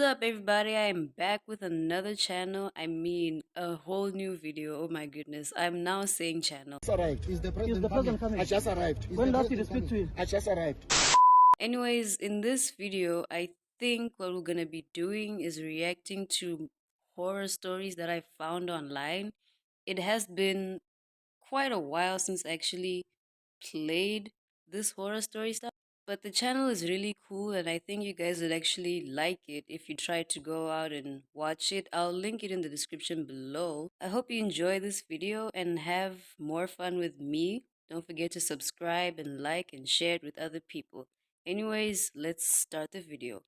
up, everybody? I am back with another channel. I mean, a whole new video. Oh my goodness. I'm now saying channel. Arrived. Is the president coming? I just arrived. When last did you speak to him? I just arrived. Anyways, in this video, I think what we're gonna be doing is reacting to horror stories that I found online. It has been quite a while since I actually played this horror story stuff. But the channel is really cool, and I think you guys would actually like it if you try to go out and watch it. I'll link it in the description below. I hope you enjoy this video and have more fun with me. Don't forget to subscribe and like and share it with other people. Anyways, let's start the video.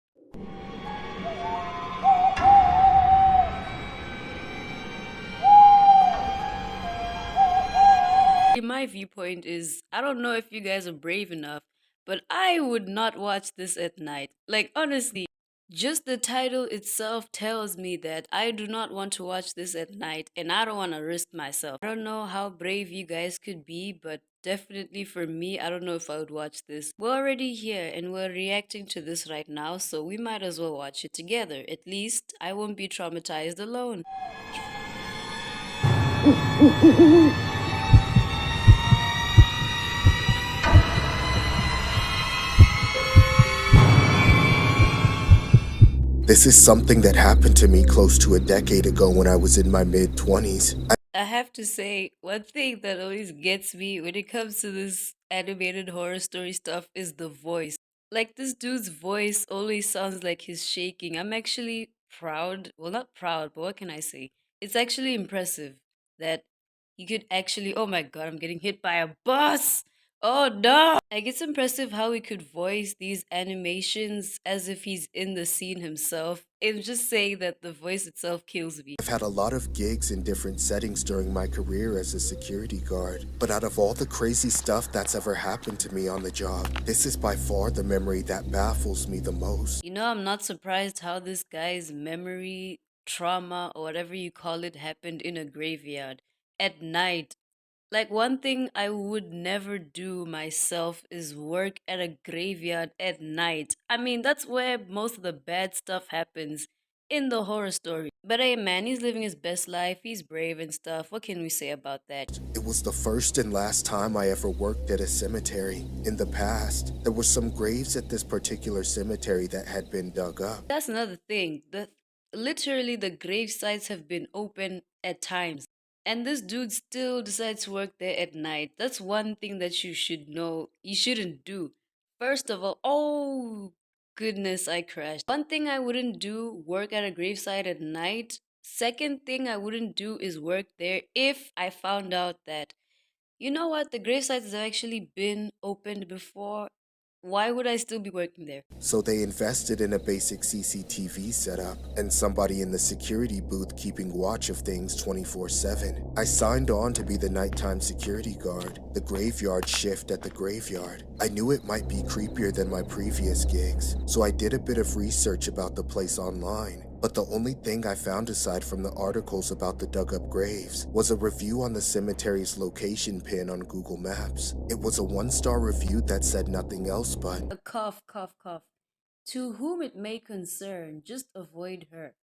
My viewpoint is, I don't know if you guys are brave enough, but I would not watch this at night. Like, honestly, just the title itself tells me that I do not want to watch this at night and I don't want to risk myself. I don't know how brave you guys could be, but definitely for me, I don't know if I would watch this. We're already here and we're reacting to this right now, so we might as well watch it together. At least I won't be traumatized alone. This is something that happened to me close to a decade ago when I was in my mid-20s. I have to say, one thing that always gets me when it comes to this animated horror story stuff is the voice. Like, this dude's voice always sounds like he's shaking. I'm actually proud. Well, not proud, but what can I say? It's actually impressive that he could actually. Oh my god, I'm getting hit by a bus! Oh no! Like, it's impressive how he could voice these animations as if he's in the scene himself. It's just saying that the voice itself kills me. I've had a lot of gigs in different settings during my career as a security guard, but out of all the crazy stuff that's ever happened to me on the job, this is by far the memory that baffles me the most. You know, I'm not surprised how this guy's memory trauma or whatever you call it happened in a graveyard at night. Like, one thing I would never do myself is work at a graveyard at night. I mean, that's where most of the bad stuff happens in the horror story. But hey, man, he's living his best life. He's brave and stuff. What can we say about that? It was the first and last time I ever worked at a cemetery. In the past, there were some graves at this particular cemetery that had been dug up. That's another thing. Literally the grave sites have been open at times. And this dude still decides to work there at night. That's one thing that you should know you shouldn't do. First of all, oh goodness, I crashed. One thing I wouldn't do, work at a gravesite at night. Second thing I wouldn't do is work there if I found out that, you know what, the gravesites have actually been opened before. Why would I still be working there? So they invested in a basic CCTV setup and somebody in the security booth keeping watch of things 24/7. I signed on to be the nighttime security guard, the graveyard shift at the graveyard. I knew it might be creepier than my previous gigs, so I did a bit of research about the place online. But the only thing I found aside from the articles about the dug up graves was a review on the cemetery's location pin on Google Maps. It was a 1-star review that said nothing else but, A cough, cough, cough. To whom it may concern, just avoid her.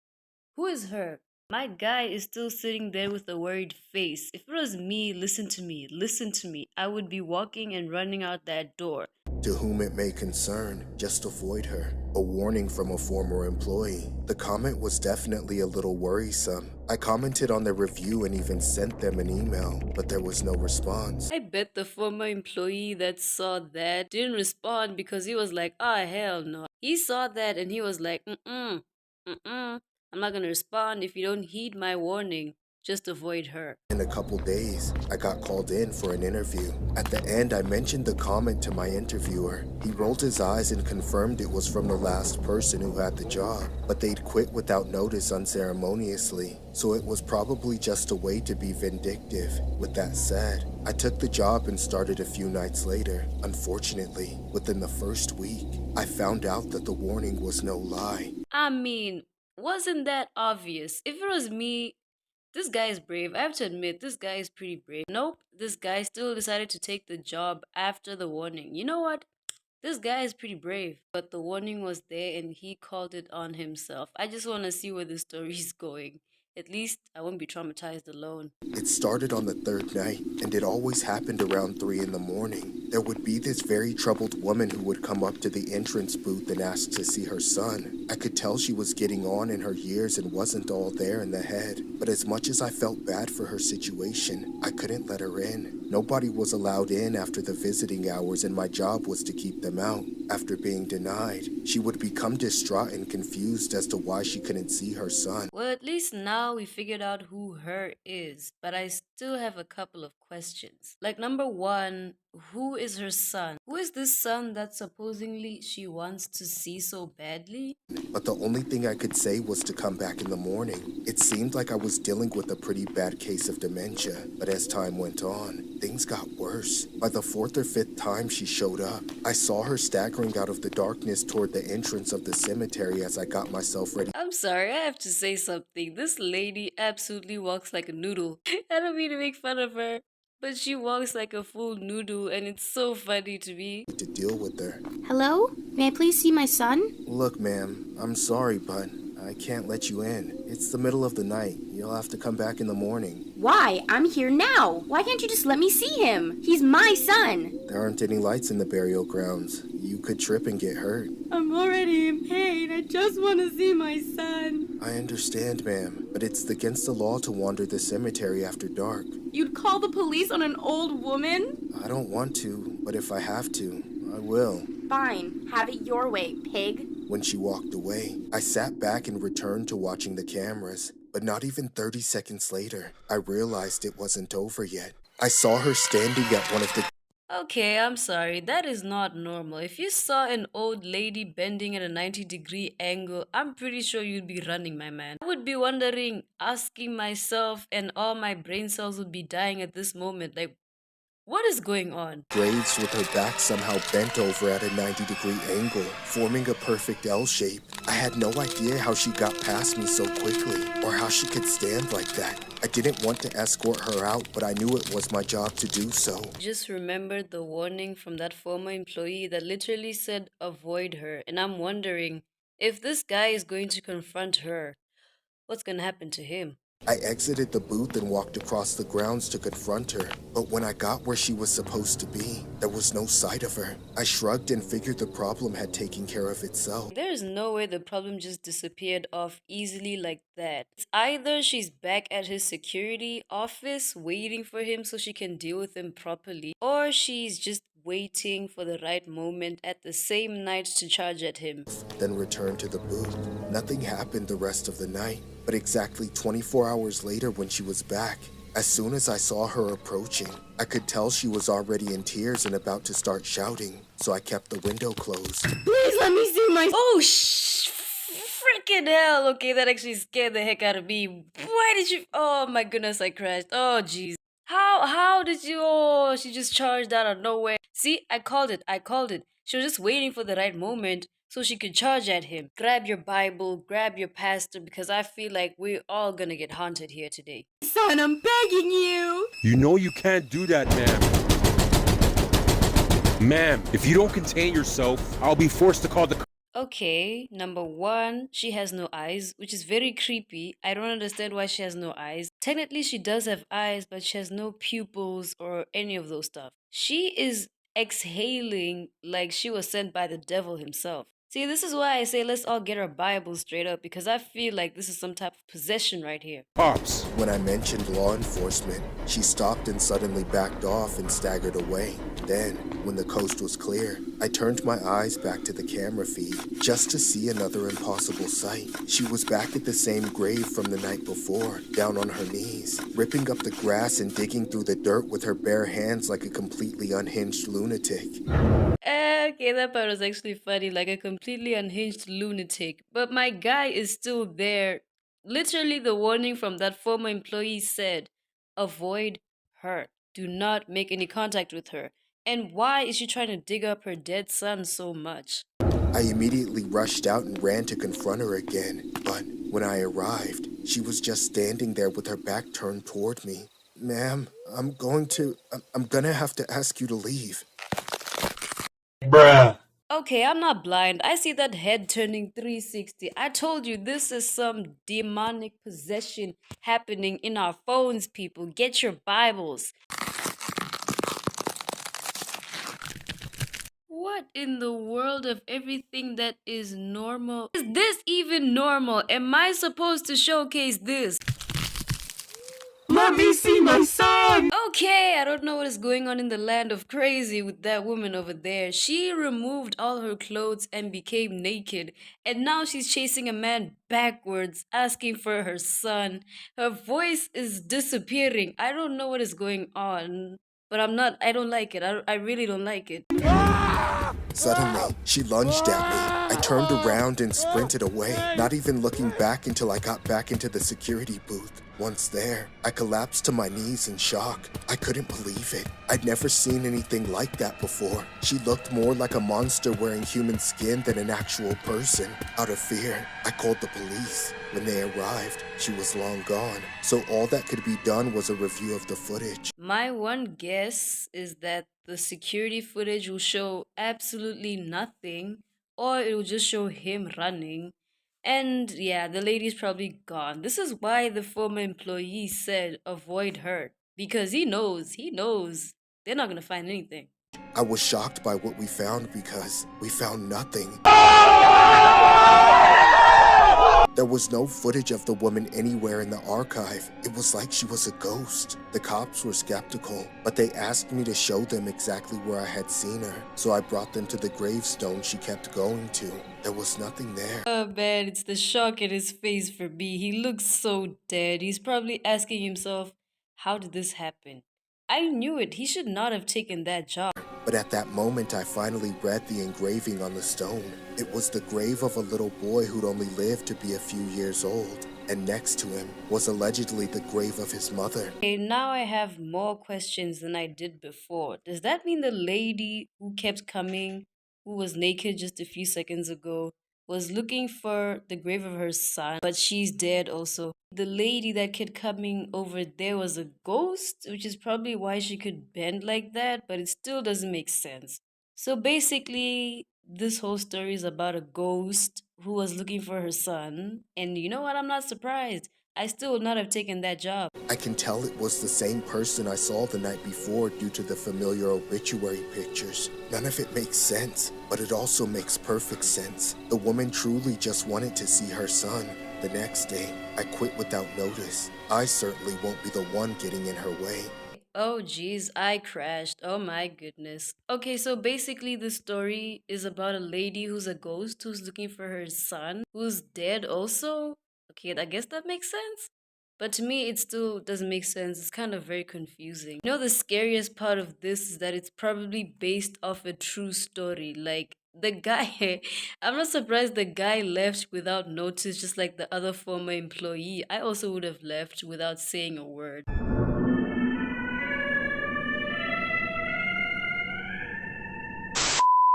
Who is her? My guy is still sitting there with a worried face. If it was me, listen to me, listen to me. I would be walking and running out that door. to whom it may concern, just avoid her. A warning from a former employee. The comment was definitely a little worrisome. I commented on their review and even sent them an email, but there was no response. I bet the former employee that saw that didn't respond because he was like, ah, hell no. He saw that and he was like, I'm not gonna respond if you don't heed my warning. Just avoid her. In a couple days, I got called in for an interview. At the end, I mentioned the comment to my interviewer. He rolled his eyes and confirmed it was from the last person who had the job, but they'd quit without notice unceremoniously, so it was probably just a way to be vindictive. With that said, I took the job and started a few nights later. Unfortunately, within the first week, I found out that the warning was no lie. I mean, wasn't that obvious? If it was me, this guy is brave. I have to admit, this guy is pretty brave. Nope, this guy still decided to take the job after the warning. You know what? This guy is pretty brave, but the warning was there and he called it on himself. I just want to see where the story is going. At least I won't be traumatized alone. It started on the third night, and it always happened around 3 in the morning. There would be this very troubled woman who would come up to the entrance booth and ask to see her son. I could tell she was getting on in her years and wasn't all there in the head. But as much as I felt bad for her situation, I couldn't let her in. Nobody was allowed in after the visiting hours, and my job was to keep them out. After being denied, she would become distraught and confused as to why she couldn't see her son. Well, at least now we figured out who her is, but I still have a couple of questions. Like, number one, who is her son? Who is this son that supposedly she wants to see so badly? But the only thing I could say was to come back in the morning. It seemed like I was dealing with a pretty bad case of dementia, but as time went on, things got worse. By the fourth or fifth time she showed up, I saw her staggering out of the darkness toward the entrance of the cemetery as I got myself ready. I'm sorry, I have to say something. This lady absolutely walks like a noodle. I don't mean to make fun of her, but she walks like a full noodle and it's so funny to me. To deal with her. Hello? May I please see my son? Look, ma'am, I'm sorry, but I can't let you in. It's the middle of the night. You'll have to come back in the morning. Why? I'm here now. Why can't you just let me see him? He's my son. There aren't any lights in the burial grounds. You could trip and get hurt. I'm already in pain. I just want to see my son. I understand, ma'am, but it's against the law to wander the cemetery after dark. You'd call the police on an old woman? I don't want to, but if I have to, I will. Fine. Have it your way, pig. When she walked away, I sat back and returned to watching the cameras. But not even 30 seconds later, I realized it wasn't over yet. I saw her standing at one of the Okay, I'm sorry. That is not normal. If you saw an old lady bending at a 90-degree angle, I'm pretty sure you'd be running, my man. I would be wondering, asking myself, and all my brain cells would be dying at this moment. Like, what is going on? graves with her back somehow bent over at a 90-degree angle, forming a perfect L shape. I had no idea how she got past me so quickly, or how she could stand like that. I didn't want to escort her out, but I knew it was my job to do so. Just remembered the warning from that former employee that literally said avoid her, and I'm wondering if this guy is going to confront her, what's gonna happen to him? I exited the booth and walked across the grounds to confront her, but when I got where she was supposed to be, there was no sight of her. I shrugged and figured the problem had taken care of itself. There is no way the problem just disappeared off easily like that. It's either she's back at his security office waiting for him so she can deal with him properly, or she's just waiting for the right moment at the same night to charge at him. Then returned to the booth. Nothing happened the rest of the night, but exactly 24 hours later when she was back, as soon as I saw her approaching, I could tell she was already in tears and about to start shouting, so I kept the window closed. Please let me see my Oh, freaking hell. Okay, that actually scared the heck out of me. Why did you? Oh my goodness, I crashed. Oh, jeez. How did you? Oh, she just charged out of nowhere. See, I called it. She was just waiting for the right moment so she could charge at him. Grab your Bible, grab your pastor, because I feel like we're all gonna get haunted here today. son. I'm begging you. You know you can't do that, ma'am. Ma'am, if you don't contain yourself, I'll be forced to call the Okay, number one, she has no eyes, which is very creepy. I don't understand why she has no eyes. Technically, she does have eyes, but she has no pupils or any of those stuff. She is exhaling like she was sent by the devil himself. See, this is why I say let's all get our Bibles straight up, because I feel like this is some type of possession right here. cops. When I mentioned law enforcement, she stopped and suddenly backed off and staggered away. Then, when the coast was clear, I turned my eyes back to the camera feed just to see another impossible sight. She was back at the same grave from the night before, down on her knees, ripping up the grass and digging through the dirt with her bare hands like a completely unhinged lunatic. Okay, that part was actually funny, like a completely unhinged lunatic. But my guy is still there. Literally, the warning from that former employee said, avoid her. Do not make any contact with her. And why is she trying to dig up her dead son so much? I immediately rushed out and ran to confront her again, but when I arrived, she was just standing there with her back turned toward me. Ma'am, I'm gonna have to ask you to leave. Bruh. Okay, I'm not blind. I see that head turning 360. I told you this is some demonic possession happening in our phones, people. Get your Bibles. What in the world of everything that is normal? Is this even normal? Am I supposed to showcase this? Let me see my son! Okay, I don't know what is going on in the land of crazy with that woman over there. She removed all her clothes and became naked, and now she's chasing a man backwards, asking for her son. Her voice is disappearing. I don't know what is going on, but I don't like it. I really don't like it. Suddenly, she lunged at me. I turned around and sprinted away, not even looking back until I got back into the security booth. Once there, I collapsed to my knees in shock. I couldn't believe it. I'd never seen anything like that before. She looked more like a monster wearing human skin than an actual person. Out of fear, I called the police. When they arrived, she was long gone. So all that could be done was a review of the footage. My one guess is that the security footage will show absolutely nothing, or it will just show him running. And yeah, the lady's probably gone. This is why the former employee said avoid her. Because he knows. They're not gonna find anything. I was shocked by what we found because we found nothing. There was no footage of the woman anywhere in the archive. It was like she was a ghost. The cops were skeptical, but they asked me to show them exactly where I had seen her. So I brought them to the gravestone she kept going to. There was nothing there. Oh man, it's the shock in his face for me. He looks so dead. He's probably asking himself, how did this happen? I knew it. He should not have taken that job. But at that moment, I finally read the engraving on the stone. It was the grave of a little boy who'd only lived to be a few years old. And next to him was allegedly the grave of his mother. Okay, now I have more questions than I did before. Does that mean the lady who kept coming, who was naked just a few seconds ago, was looking for the grave of her son, but she's dead also? The lady that kept coming over there was a ghost, which is probably why she could bend like that, but it still doesn't make sense. So basically, this whole story is about a ghost who was looking for her son. And you know what? I'm not surprised. I still would not have taken that job. I can tell it was the same person I saw the night before due to the familiar obituary pictures. None of it makes sense, but it also makes perfect sense. The woman truly just wanted to see her son. The next day, I quit without notice. I certainly won't be the one getting in her way. Oh geez, I crashed. Oh my goodness. Okay, so basically the story is about a lady who's a ghost who's looking for her son who's dead also. Okay, I guess that makes sense. But to me, it still doesn't make sense. It's kind of very confusing. You know, the scariest part of this is that it's probably based off a true story. Like, the guy, I'm not surprised the guy left without notice, just like the other former employee. I also would have left without saying a word.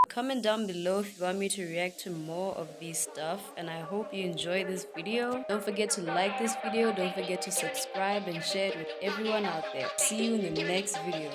Comment down below if you want me to react to more of these stuff, and I hope you enjoy this video. Don't forget to like this video, don't forget to subscribe and share it with everyone out there. See you in the next video.